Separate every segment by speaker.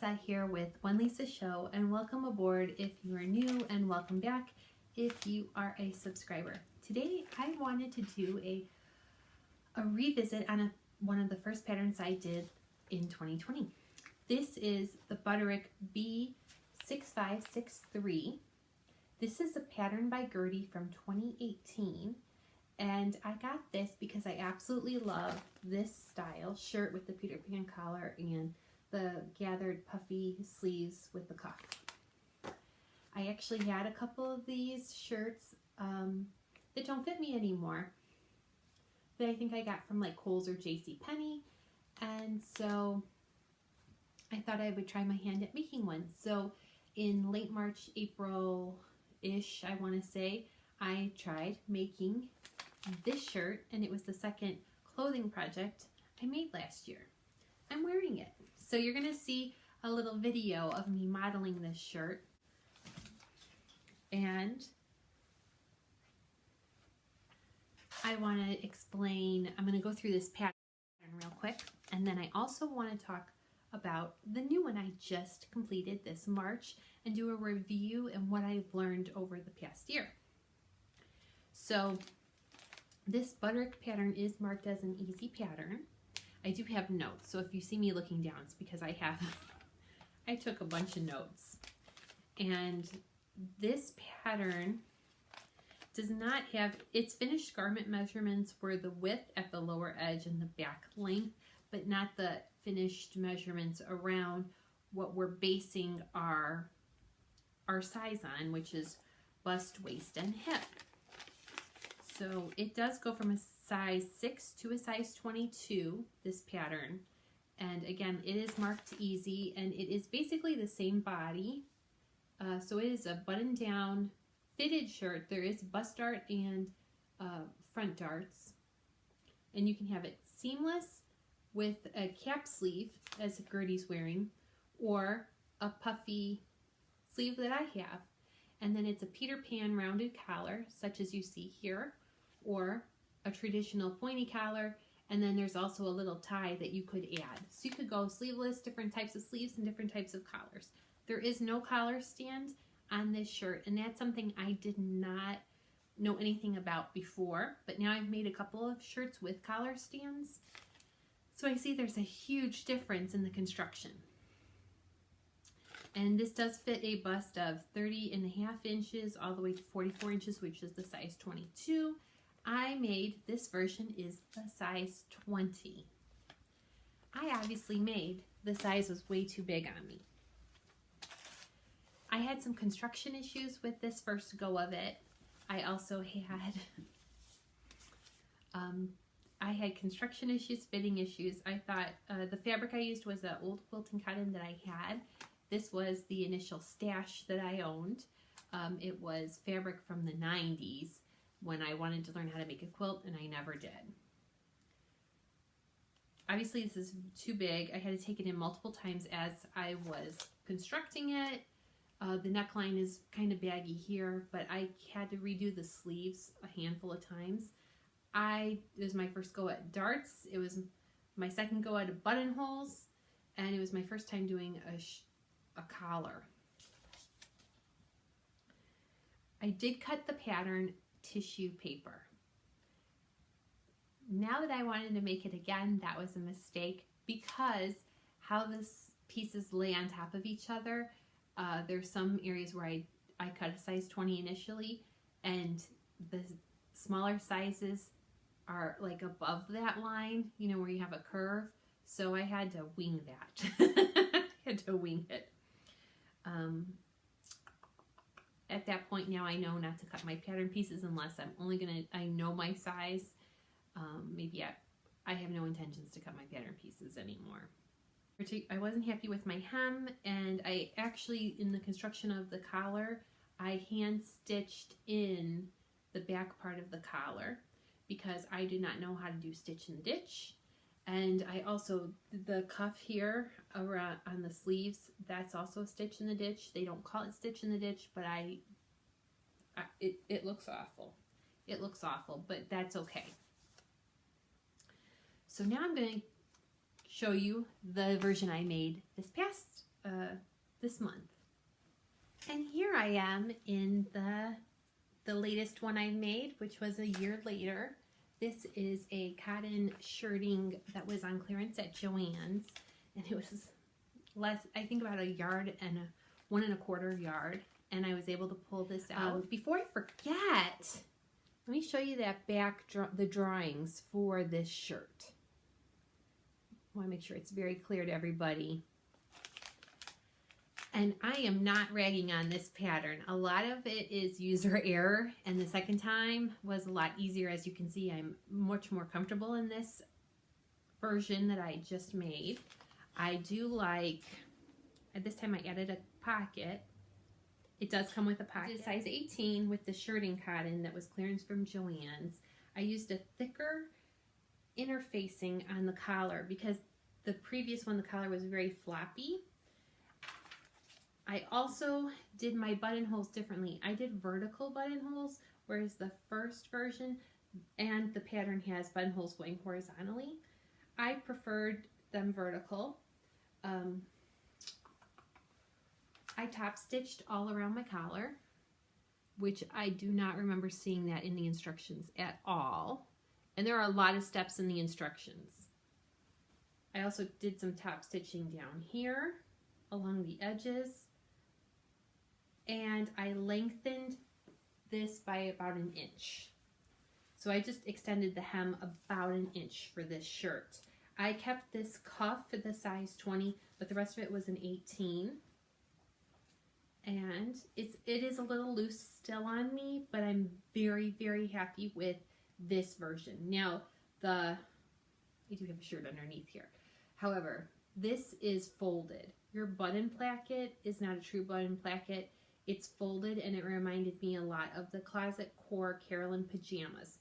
Speaker 1: Lisa here with One Lisa Show, and welcome aboard if you are new, and welcome back if you are a subscriber. Today I wanted to do a revisit on one of the first patterns I did in 2020. This is the Butterick B6563. This is a pattern by Gertie from 2018, and I got this because I absolutely love this style shirt with the Peter Pan collar and the gathered puffy sleeves with the cuff. I actually had a couple of these shirts that don't fit me anymore that I think I got from like Kohl's or JCPenney, and so I thought I would try my hand at making one. So in late March, April-ish, I want to say, I tried making this shirt, and it was the second clothing project I made last year. I'm wearing it. So you're going to see a little video of me modeling this shirt. And I want to explain, I'm going to go through this pattern real quick, and then I also want to talk about the new one I just completed this March and do a review and what I've learned over the past year. So this Butterick pattern is marked as an easy pattern. I do have notes, so if you see me looking down, it's because I took a bunch of notes. And this pattern does not have, its finished garment measurements were the width at the lower edge and the back length, but not the finished measurements around what we're basing our size on, which is bust, waist, and hip. So it does go from a size 6 to a size 22, this pattern. And again, it is marked easy, and it is basically the same body. So it is a button-down fitted shirt. There is bust dart and front darts. And you can have it seamless with a cap sleeve, as Gertie's wearing, or a puffy sleeve that I have. And then it's a Peter Pan rounded collar, such as you see here, or a traditional pointy collar, and then there's also a little tie that you could add. So you could go sleeveless, different types of sleeves and different types of collars. There is no collar stand on this shirt, and that's something I did not know anything about before, but now I've made a couple of shirts with collar stands. So I see there's a huge difference in the construction. And this does fit a bust of 30.5 inches all the way to 44 inches, which is the size 22. I made, this version is the size 20. I obviously made, the size was way too big on me. I had some construction issues with this first go of it. I also had construction issues, fitting issues. I thought the fabric I used was an old quilting cotton that I had. This was the initial stash that I owned. It was fabric from the 90s when I wanted to learn how to make a quilt, and I never did. Obviously this is too big. I had to take it in multiple times as I was constructing it. The neckline is kind of baggy here, but I had to redo the sleeves a handful of times. It was my first go at darts. It was my second go at buttonholes, and it was my first time doing a collar. I did cut the pattern tissue paper. Now that I wanted to make it again, that was a mistake, because how this pieces lay on top of each other, there's some areas where I cut a size 20 initially, and the smaller sizes are like above that line, you know, where you have a curve. So I had to wing that. I had to wing it. At that point now I know not to cut my pattern pieces unless I know my size. Maybe I have no intentions to cut my pattern pieces anymore. I wasn't happy with my hem, and I actually, in the construction of the collar, I hand stitched in the back part of the collar because I did not know how to do stitch and ditch. And I also, the cuff here around on the sleeves, that's also a stitch in the ditch. They don't call it stitch in the ditch, but it looks awful. It looks awful, but that's okay. So now I'm going to show you the version I made this past this month. And here I am in the latest one I made, which was a year later. This is a cotton shirting that was on clearance at Joann's, and it was less, I think about a yard and a 1 1/4 yard, and I was able to pull this out. Before I forget, let me show you that back, the drawings for this shirt. I want to make sure it's very clear to everybody. And I am not ragging on this pattern. A lot of it is user error, and the second time was a lot easier. As you can see, I'm much more comfortable in this version that I just made. I do like, at this time I added a pocket. It does come with a pocket. Size 18 with the shirting cotton that was clearance from Joann's. I used a thicker interfacing on the collar because the previous one, the collar was very floppy. I also did my buttonholes differently. I did vertical buttonholes, whereas the first version and the pattern has buttonholes going horizontally. I preferred them vertical. I top stitched all around my collar, which I do not remember seeing that in the instructions at all. And there are a lot of steps in the instructions. I also did some top stitching down here along the edges. And I lengthened this by about 1 inch. So I just extended the hem about 1 inch for this shirt. I kept this cuff at the size 20, but the rest of it was an 18. And it is a little loose still on me, but I'm very, very happy with this version. Now, I do have a shirt underneath here. However, this is folded. Your button placket is not a true button placket. It's folded, and it reminded me a lot of the Closet Core Carolyn pajamas.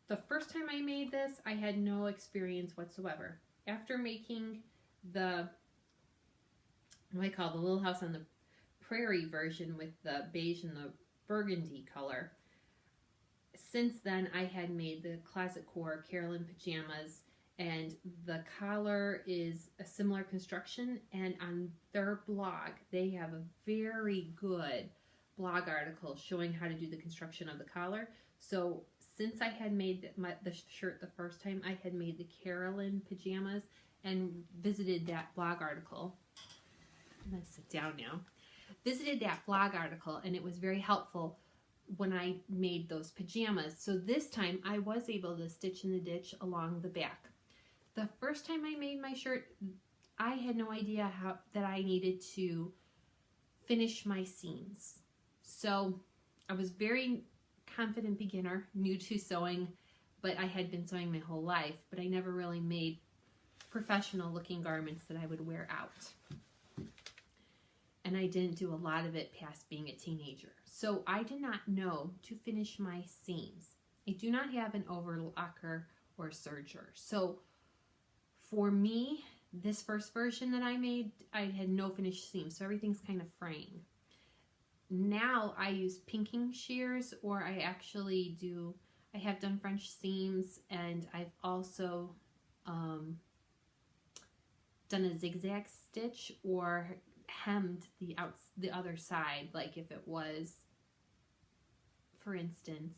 Speaker 1: The first time I made this, I had no experience whatsoever. After making what I call the Little House on the Prairie version with the beige and the burgundy color, since then I had made the Closet Core Carolyn pajamas, and the collar is a similar construction, and on their blog they have a very good blog article showing how to do the construction of the collar. So since I had made the shirt the first time, I had made the Carolyn pajamas and visited that blog article. I'm going to sit down now. Visited that blog article, and it was very helpful when I made those pajamas. So this time I was able to stitch in the ditch along the back. The first time I made my shirt, I had no idea that I needed to finish my seams. So I was very confident beginner, new to sewing, but I had been sewing my whole life, but I never really made professional looking garments that I would wear out. And I didn't do a lot of it past being a teenager. So I did not know to finish my seams. I do not have an overlocker or serger. So for me, this first version that I made, I had no finished seams, so everything's kind of fraying. Now I use pinking shears, or I have done French seams, and I've also done a zigzag stitch or hemmed the other side. Like if it was, for instance,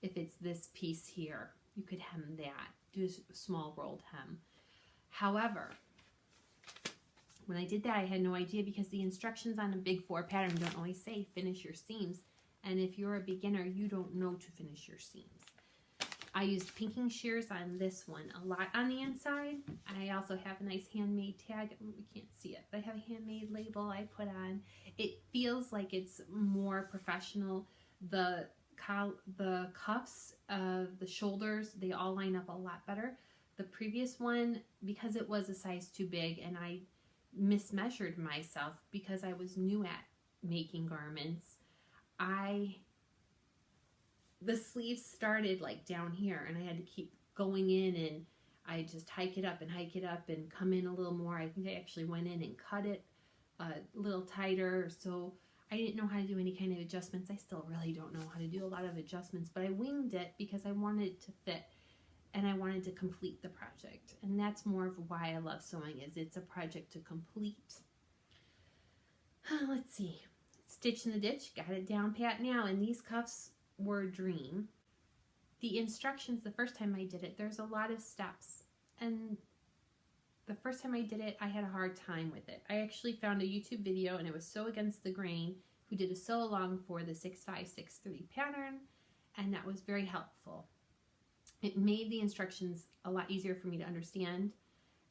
Speaker 1: if it's this piece here, you could hem that, do a small rolled hem. However, when I did that, I had no idea, because the instructions on a Big 4 pattern don't always say finish your seams. And if you're a beginner, you don't know to finish your seams. I used pinking shears on this one a lot on the inside. I also have a nice handmade tag. You can't see it, but I have a handmade label I put on. It feels like it's more professional. The cuffs, the shoulders, they all line up a lot better. The previous one, because it was a size too big, and I mismeasured myself because I was new at making garments, the sleeves started like down here, and I had to keep going in, and I just hike it up and come in a little more. I think I actually went in and cut it a little tighter, so I didn't know how to do any kind of adjustments. I still really don't know how to do a lot of adjustments, but I winged it because I wanted it to fit. and I wanted to complete the project. And that's more of why I love sewing, is it's a project to complete. Let's see. Stitch in the ditch, got it down pat now, and these cuffs were a dream. The instructions, the first time I did it, there's a lot of steps, and the first time I did it, I had a hard time with it. I actually found a YouTube video, and it was Sew Against the Grain, who did a sew along for the 6563 pattern, and that was very helpful. It made the instructions a lot easier for me to understand.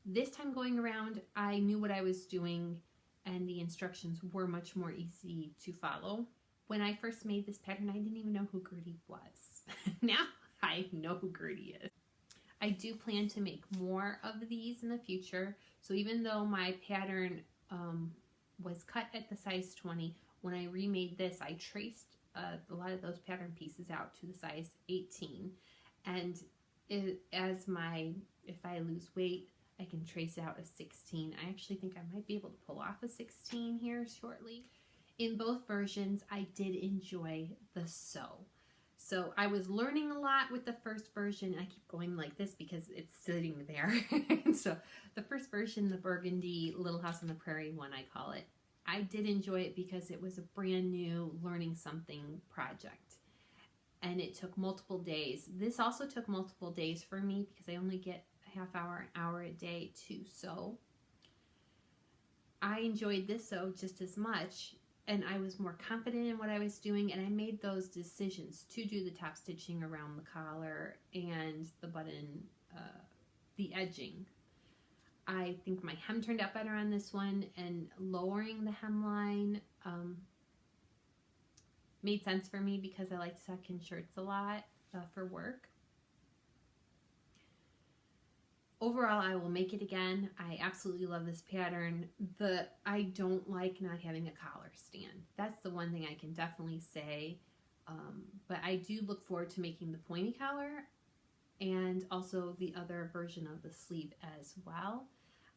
Speaker 1: This time going around, I knew what I was doing, and the instructions were much more easy to follow. When I first made this pattern, I didn't even know who Gertie was. Now I know who Gertie is. I do plan to make more of these in the future. So even though my pattern was cut at the size 20, when I remade this, I traced a lot of those pattern pieces out to the size 18. And if I lose weight, I can trace out a 16. I actually think I might be able to pull off a 16 here shortly. In both versions, I did enjoy the sew. So I was learning a lot with the first version. I keep going like this because it's sitting there. So the first version, the burgundy Little House on the Prairie one, I call it, I did enjoy it because it was a brand new learning something project. And it took multiple days. This also took multiple days for me because I only get a half hour, an hour a day to sew. I enjoyed this sew just as much, and I was more confident in what I was doing, and I made those decisions to do the top stitching around the collar and the button, the edging. I think my hem turned out better on this one, and lowering the hemline made sense for me because I like to tuck in shirts a lot for work. Overall, I will make it again. I absolutely love this pattern. I don't like not having a collar stand. That's the one thing I can definitely say. But I do look forward to making the pointy collar and also the other version of the sleeve as well.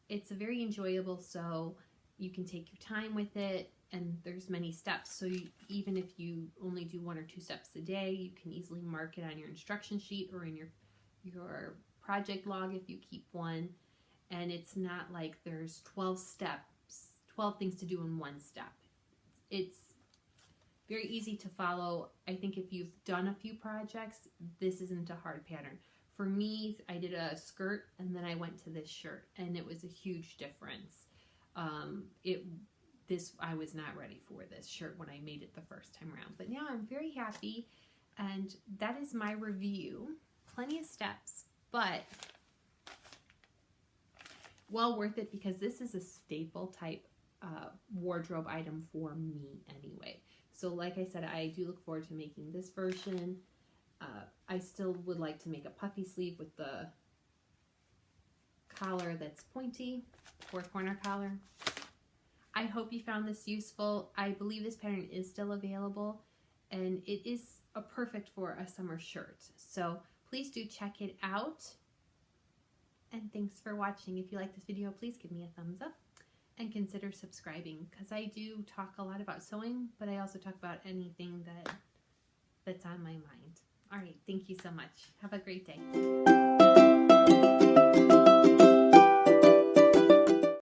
Speaker 1: It's a very enjoyable sew. You can take your time with it, and there's many steps. So even if you only do 1 or 2 steps a day, you can easily mark it on your instruction sheet or in your project log if you keep one. And it's not like there's 12 steps, 12 things to do in one step. It's very easy to follow. I think if you've done a few projects, this isn't a hard pattern. For me, I did a skirt and then I went to this shirt, and it was a huge difference. I was not ready for this shirt when I made it the first time around, but now I'm very happy, and that is my review. Plenty of steps, but well worth it because this is a staple type wardrobe item for me anyway. So like I said, I do look forward to making this version. I still would like to make a puffy sleeve with the collar that's pointy, 4-corner collar. I hope you found this useful. I believe this pattern is still available, and it is perfect for a summer shirt. So please do check it out. And thanks for watching. If you like this video, please give me a thumbs up and consider subscribing, because I do talk a lot about sewing, but I also talk about anything that's on my mind. All right, thank you so much. Have a great day.